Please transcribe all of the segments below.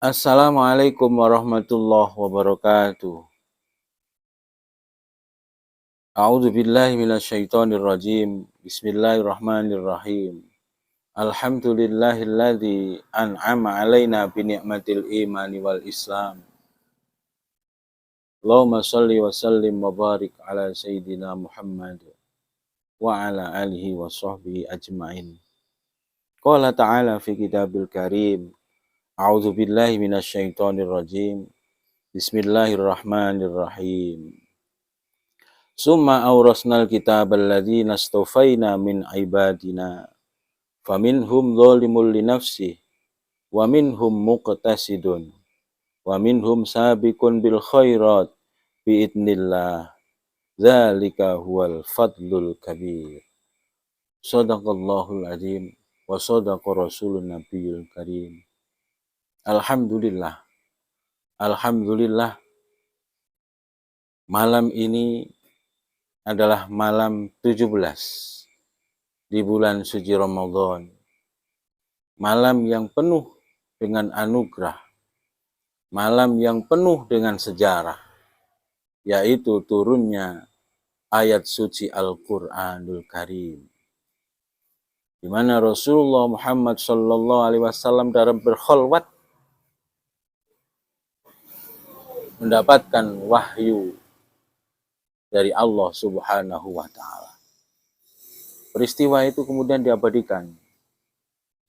Assalamualaikum warahmatullahi wabarakatuh. A'udzu billahi minasyaitonir rajim. Bismillahirrahmanirrahim. Alhamdulillahilladzi an'ama 'alaina bi ni'matil imani wal islam. Allahumma shalli wa sallim wa barik ala sayyidina Muhammad wa ala alihi wa sahbihi ajmain. Qala ta'ala fi kitabil karim. A'udzu billahi minasyaitonir rajim. Bismillahirrahmanirrahim. Summa awrasnal kitabal ladzina astafaina min ibadina faminhum dzalimun li nafsihi wa minhum muqtasidun wa minhum sabiqun bil khairat biidznillah dzalika huwal fadlul kabir. Shadaqallahul azim wa shadaqa rasulun nabiyul karim. Alhamdulillah, malam ini adalah malam 17 di bulan suci Ramadan. Malam yang penuh dengan anugerah, malam yang penuh dengan sejarah, yaitu turunnya ayat suci Al-Quranul Karim, di mana Rasulullah Muhammad SAW dalam berkholwat mendapatkan wahyu dari Allah Subhanahu wa Ta'ala. Peristiwa itu kemudian diabadikan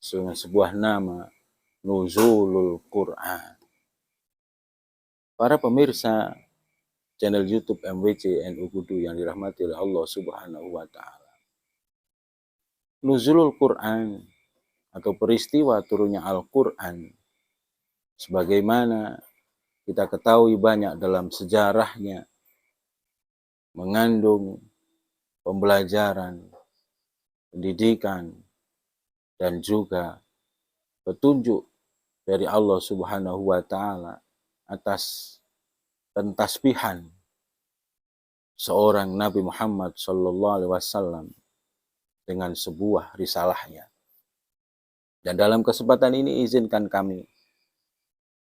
dengan sebuah nama, Nuzulul Quran. Para pemirsa channel YouTube MWC NU Kudu yang dirahmati oleh Allah Subhanahu wa Ta'ala. Nuzulul Quran atau peristiwa turunnya Al-Quran, sebagaimana kita ketahui banyak dalam sejarahnya, mengandung pembelajaran, pendidikan, dan juga petunjuk dari Allah Subhanahu wa Ta'ala atas pentasbihan seorang Nabi Muhammad SAW dengan sebuah risalahnya. Dan dalam kesempatan ini izinkan kami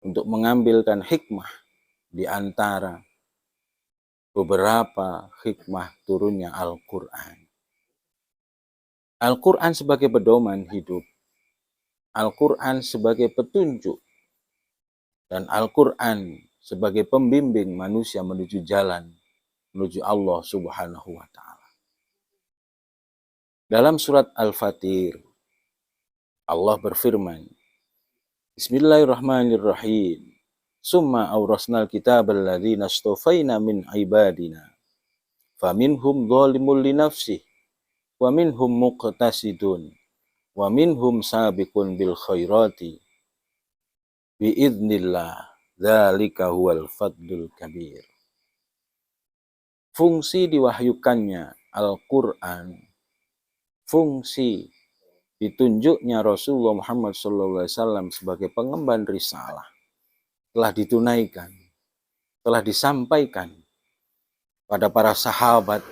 untuk mengambilkan hikmah di antara beberapa hikmah turunnya Al-Quran. Al-Quran sebagai pedoman hidup, Al-Quran sebagai petunjuk, dan Al-Quran sebagai pembimbing manusia menuju jalan, menuju Allah Subhanahu wa Ta'ala. Dalam surat Al-Fatir, Allah berfirman, Bismillahirrahmanirrahim. Summa awrasnal kitabal ladzina astafaina min ibadina faminhum dzalimun li nafsihi wa minhum muqtasidun wa minhum sabiqun bil khairati biidznillah dzalika huwal fadlul kabir. Fungsi diwahyukannya Al-Quran, fungsi ditunjuknya Rasulullah Muhammad SAW sebagai pengemban risalah telah ditunaikan, telah disampaikan pada para sahabat.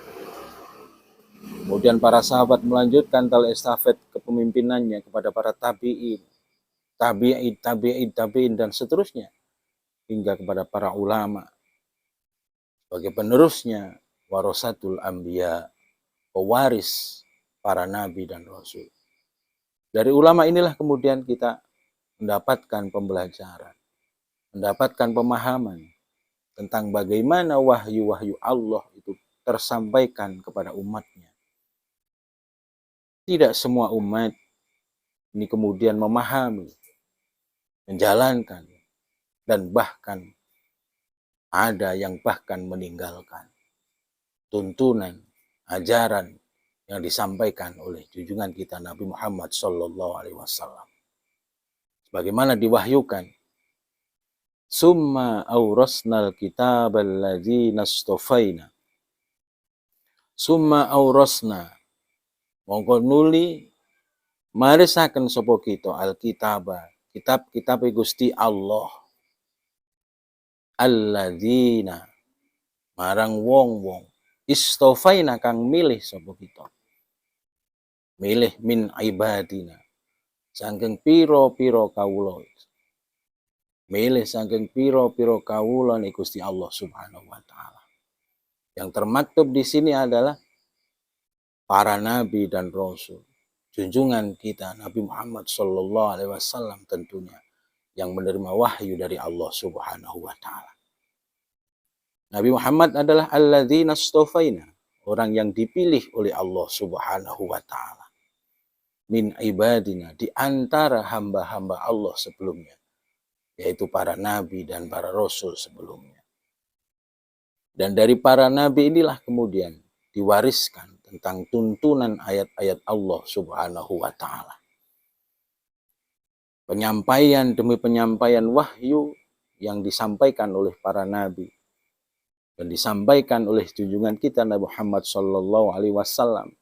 Kemudian para sahabat melanjutkan tali estafet kepemimpinannya kepada para tabi'in, tabi'in, dan seterusnya, hingga kepada para ulama sebagai penerusnya, warasatul anbiya, pewaris para nabi dan rasul. Dari ulama inilah kemudian kita mendapatkan pembelajaran, mendapatkan pemahaman tentang bagaimana wahyu-wahyu Allah itu tersampaikan kepada umatnya. Tidak semua umat ini kemudian memahami, menjalankan, dan bahkan ada yang bahkan meninggalkan tuntunan, ajaran yang disampaikan oleh junjungan kita Nabi Muhammad SAW. Sebagaimana diwahyukan, Summa awrasnal kitabal ladzina astafaina. Summa awrasna, mongko nuli marisaken sapa kita alkitaba, kitab Gusti Allah, alladzina marang wong-wong istofaina kang milih sapa kita, milih min ibadina saking piro-piro kawula, milih saking piro-piro kawula ni Gusti Allah Subhanahu wa taala. Yang termaktub di sini adalah para nabi dan rasul. Junjungan kita Nabi Muhammad sallallahu alaihi wasallam tentunya yang menerima wahyu dari Allah Subhanahu wa taala. Nabi Muhammad adalah alladzina astafaina, orang yang dipilih oleh Allah Subhanahu wa taala. Min ibadina, di antara hamba-hamba Allah sebelumnya, yaitu para nabi dan para rasul sebelumnya. Dan dari para nabi inilah kemudian diwariskan tentang tuntunan ayat-ayat Allah Subhanahu wa taala. Penyampaian demi penyampaian wahyu yang disampaikan oleh para nabi dan disampaikan oleh junjungan kita Nabi Muhammad sallallahu alaihi wasallam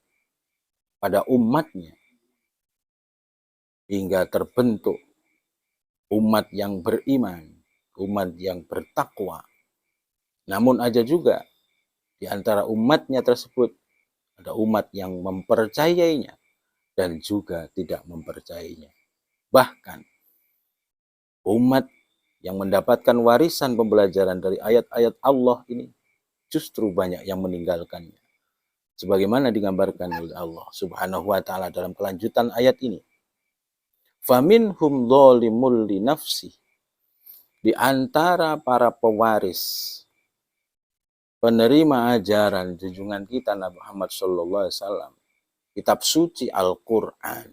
pada umatnya hingga terbentuk umat yang beriman, umat yang bertakwa. Namun ada juga di antara umatnya tersebut ada umat yang mempercayainya dan juga tidak mempercayainya. Bahkan umat yang mendapatkan warisan pembelajaran dari ayat-ayat Allah ini justru banyak yang meninggalkannya. Sebagaimana digambarkan oleh Allah Subhanahu wa taala dalam kelanjutan ayat ini. Faminhum dzalimul li nafsi. Di antara para pewaris penerima ajaran junjungan kita Nabi Muhammad sallallahu alaihi wasallam, kitab suci Al-Qur'an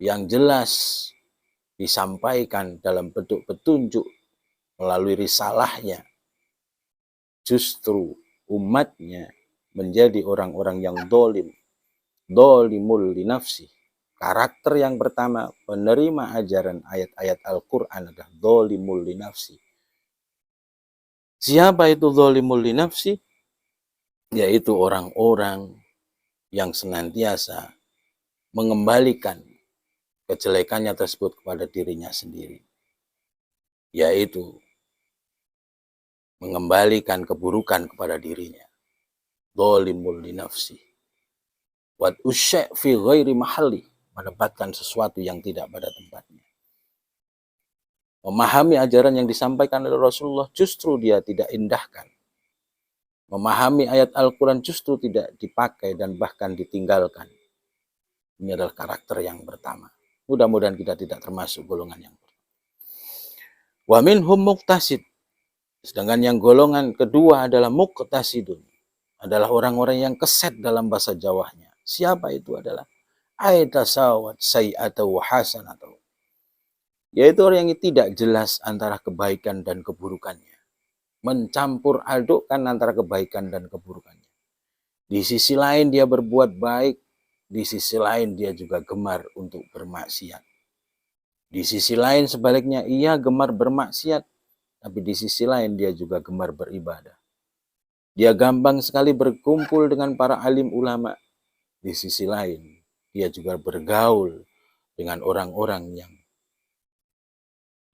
yang jelas disampaikan dalam bentuk petunjuk melalui risalahnya, justru umatnya menjadi orang-orang yang dolimul li nafsi. Karakter yang pertama penerima ajaran ayat-ayat Al-Qur'an adalah dolimul li nafsi. Siapa itu zalimul li nafsi? Yaitu orang-orang yang senantiasa mengembalikan kejelekannya tersebut kepada dirinya sendiri. Yaitu mengembalikan keburukan kepada dirinya. Zalimul li nafsi. Wat usya' fi ghairi mahalli, menempatkan sesuatu yang tidak pada tempatnya. Memahami ajaran yang disampaikan oleh Rasulullah justru dia tidak indahkan. Memahami ayat Al-Quran justru tidak dipakai dan bahkan ditinggalkan. Ini adalah karakter yang pertama. Mudah-mudahan kita tidak termasuk golongan yang pertama. Wa minhum muqtasid. Sedangkan yang golongan kedua adalah muqtasidun. Adalah orang-orang yang keset dalam bahasa Jawanya. Siapa itu adalah? Aitasawat sayyatau hasanatau. Yaitu orang yang tidak jelas antara kebaikan dan keburukannya. Mencampur adukkan antara kebaikan dan keburukannya. Di sisi lain dia berbuat baik, di sisi lain dia juga gemar untuk bermaksiat. Di sisi lain sebaliknya ia gemar bermaksiat, tapi di sisi lain dia juga gemar beribadah. Dia gampang sekali berkumpul dengan para alim ulama. Di sisi lain dia juga bergaul dengan orang-orang yang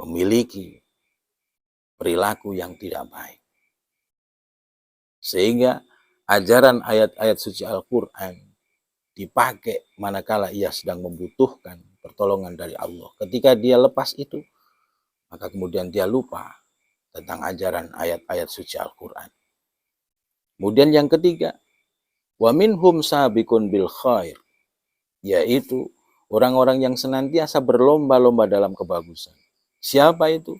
memiliki perilaku yang tidak baik. Sehingga ajaran ayat-ayat suci Al-Quran dipakai manakala ia sedang membutuhkan pertolongan dari Allah. Ketika dia lepas itu, maka kemudian dia lupa tentang ajaran ayat-ayat suci Al-Quran. Kemudian yang ketiga, wa minhum sabiqun bil khair, yaitu orang-orang yang senantiasa berlomba-lomba dalam kebagusan. Siapa itu?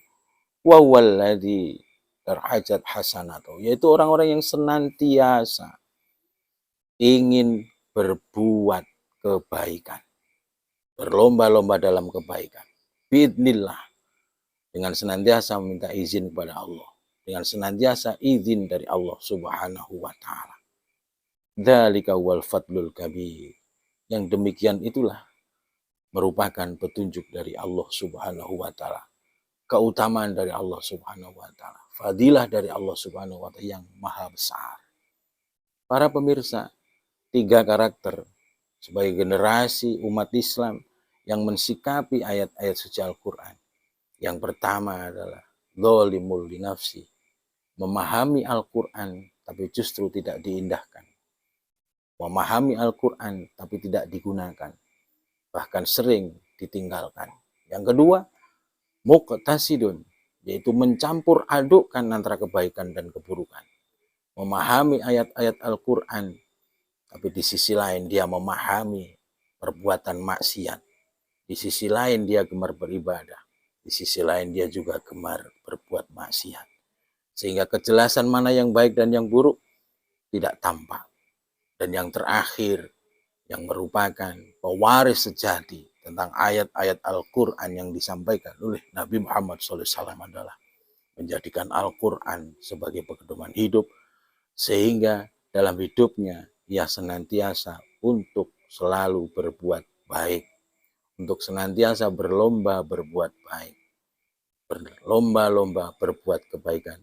Wa walladzi darajat hasanatu, yaitu orang-orang yang senantiasa ingin berbuat kebaikan, berlomba-lomba dalam kebaikan. Biidnillah, dengan senantiasa meminta izin kepada Allah, dengan senantiasa izin dari Allah Subhanahu wa taala. Dzalika wal fadlul kabir. Yang demikian itulah merupakan petunjuk dari Allah Subhanahu wa taala. Keutamaan dari Allah Subhanahu wa taala, fadilah dari Allah Subhanahu wa taala yang maha besar. Para pemirsa, 3 karakter sebagai generasi umat Islam yang mensikapi ayat-ayat suci Al-Quran. Yang pertama adalah zalimul li nafsi, memahami Al-Quran tapi justru tidak diindahkan. Memahami Al-Quran tapi tidak digunakan, bahkan sering ditinggalkan. Yang kedua, muqtasidun, yaitu mencampur adukkan antara kebaikan dan keburukan. Memahami ayat-ayat Al-Quran, tapi di sisi lain dia memahami perbuatan maksiat. Di sisi lain dia gemar beribadah. Di sisi lain dia juga gemar berbuat maksiat. Sehingga kejelasan mana yang baik dan yang buruk tidak tampak. Dan yang terakhir, yang merupakan pewaris sejati tentang ayat-ayat Al-Quran yang disampaikan oleh Nabi Muhammad SAW adalah menjadikan Al-Quran sebagai pedoman hidup, sehingga dalam hidupnya ia senantiasa untuk selalu berbuat baik, untuk senantiasa berlomba berbuat baik, berlomba-lomba berbuat kebaikan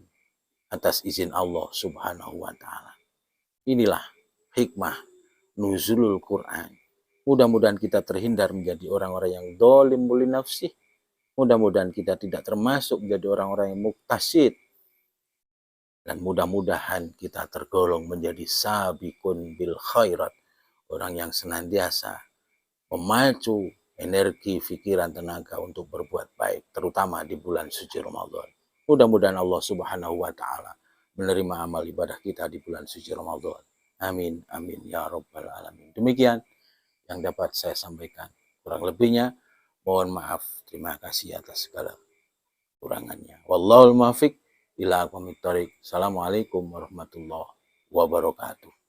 atas izin Allah Subhanahu wa Ta'ala. Inilah hikmah nuzulul Quran. Mudah-mudahan kita terhindar menjadi orang-orang yang dolim muli nafsi. Mudah-mudahan kita tidak termasuk menjadi orang-orang yang muktasid. Dan mudah-mudahan kita tergolong menjadi sabiqun bil khairat. Orang yang senantiasa memacu energi, pikiran, tenaga untuk berbuat baik. Terutama di bulan suci Ramadan. Mudah-mudahan Allah Subhanahu wa Ta'ala menerima amal ibadah kita di bulan suci Ramadan. Amin, amin, ya Rabbal Alamin. Demikian yang dapat saya sampaikan. Kurang lebihnya, mohon maaf. Terima kasih atas segala kurangannya. Wallahul muwaffiq ila aqwamit thoriq. Assalamualaikum warahmatullahi wabarakatuh.